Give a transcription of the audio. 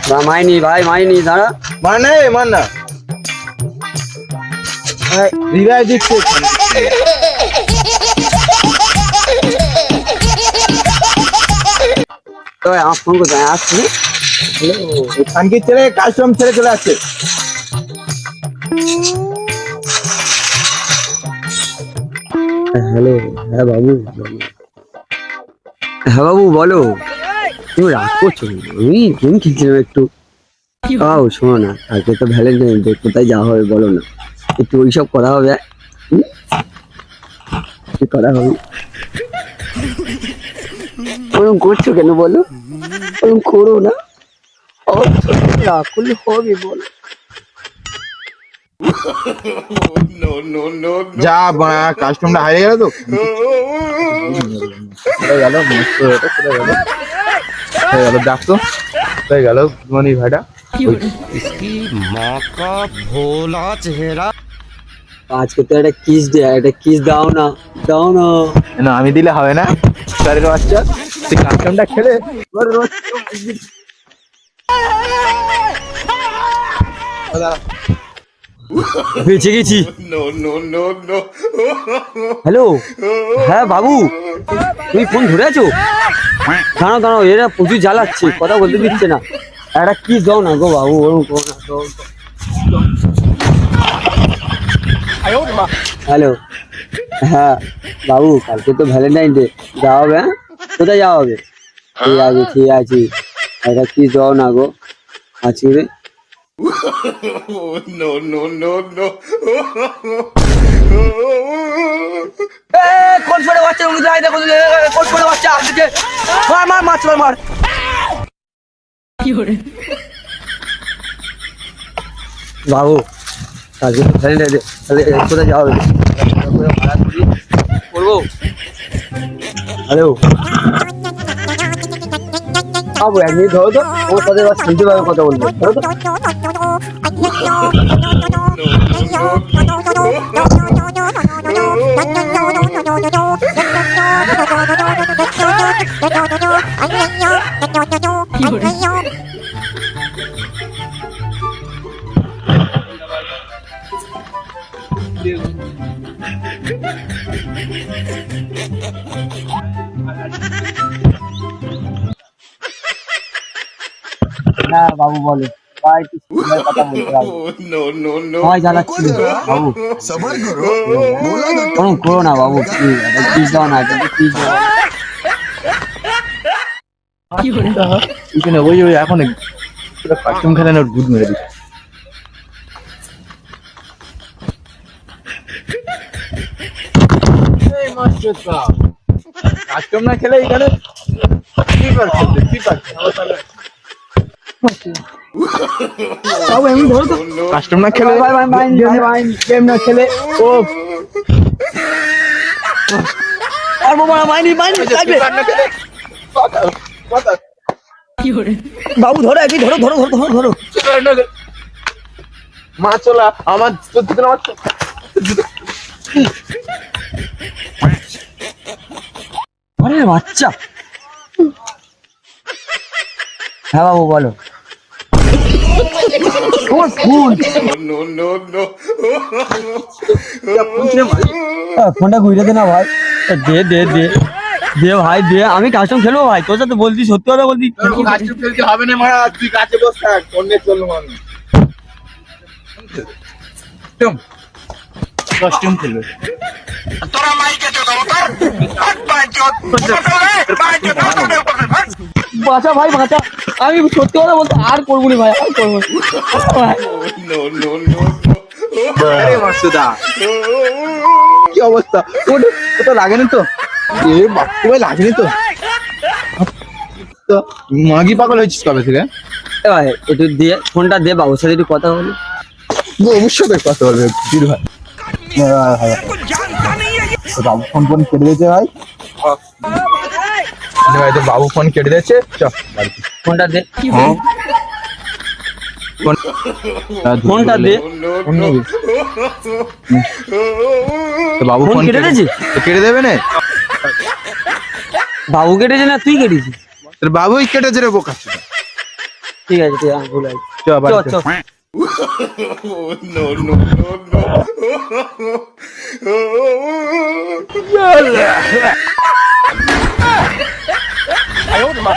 মাইনি ভাই মাইনি দাঁড়া মানে মান না রিভাই দিচ্ছে তো আমার ফোন করতে আসছি খানকির ছেলে কাস্টম ছেড়ে চলে আসছে। হ্যালো হ্যাঁ বাবু হ্যাঁ বাবু বলো তুমি রাগ করছো না? আমি গেম খেলছিলাম একটু। শোনো না, আজকে তো ভ্যালেন্টাইন ডে, কোথায় যাওয়া হবে বলো না, একটু ওইসব করা হবে। কি করা হবে? ওরকম করছো কেন বলো? ওরকম করো না, রাগ করলে হবে বলো? যা বানা কাস্টমটা হারিয়ে গেল তো চলে গেল মস্ত এটা চলে গেল হয়ে গেল ডাকতো হয়ে গেল মনি ভাইটা इसकी माँ का भोला चेहरा। আজকে তো একটা কিস দে, একটা কিস দাও না, দাও না। না আমি দিলে হবে না স্যারের বাচ্চা তুই কাস্টমটা খেলে বেঁচে গেছি। হ্যালো হ্যাঁ বাবু তুমি ফোন ধরে আছো? দাঁড়াও দাঁড়াও, এরা প্রচুর জ্বালাচ্ছে, কথা বলতে দিচ্ছে না। একটা কিস দাও না গো বাবু, ওরকম করো না তো। হ্যালো হ্যাঁ বাবু, কালকে তো ভ্যালেন্টাইন ডে, যাওয়া হবে? হ্যাঁ কোথায় যাওয়া হবে? ঠিক আছে ঠিক আছে, একটা কিস দাও না গো আজকে রে। কোন ফোনে বাচ্চা কোন ফোনে বাচ্চা আসছে, মার মার মার মার মার। বাবু কালকে তো ভ্যালেন্টাইন ডে, তাহলে কোথায় যাওয়া হবে? করবো। হ্যালো বাবু এক মিনিট ধরো তো, ওর সাথে এবার শুনতে পাবে কথা বলবে, ধরো তো। হ্যাঁ বাবু বলো, ভাই একটু সুন্দর কথা বলতে হবে, সবাই জ্বালাচ্ছিল বাবু। ওরকম করো না বাবু, প্লিজ একটা কিস দাও না, একটা কিস দাও। এখানে ওই ওই এখন কাস্টম খেলে না দুধ মেরে দিচ্ছে কাস্টম না খেলে এখানে ফ্রি খেলতে বাবু এমনি ধরো তো কাস্টম না খেলে গেম না খেলে ও আর বাবা মাইনি মাইনি লাগবে বাবু ধরো একই ধরো ধরো ধরো ধরো ধরো মাছ চলা আমার আরে বাচ্চা। হ্যাঁ বাবু বলো। ফোনটা ঘুরে দে না ভাই, দে দে দে দে ভাই দে, আমি কাস্টম খেলবো ভাই, তোর সাথে বলছি সত্যি কথা বলছি। কাস্টম খেলতে হবে না মারা তুই কাছে বস থাক অন্যের চললো আমি কাস্টম খেলবে বাঁচা ভাই বাঁচা, আমি সত্যি কথা বলতে আর করবো না ভাই, আর করবো না। কি অবস্থা ওটা লাগেনি তো এ বাচ্চা ভাই লাগেনি তো মাগি পাগল হয়েছিস কবে থেকে? এ ভাই একটু দিয়ে ফোনটা দে, বাবুর সাথে একটু কথা বলি। অবশ্যই বেশ কথা বলবে বীর ভাই বাবু ফোন ফোন কেটে দিয়েছে ভাই ভাই তো বাবু ফোন কেটে দিয়েছে চল ফোনটা দে, ফোনটা দে। তো বাবু ফোন ফোন কেটে দিয়েছে? কেটে দেবে না বাবু কেটেছে না তুই কেটেছিস? তোর বাবুই কেটেছে রে বোকা ঠিক আছে ঠিক আছে, আমি ভুলে গেছি। চ বাড়ি চ চ। চ। আয় ওরে মা।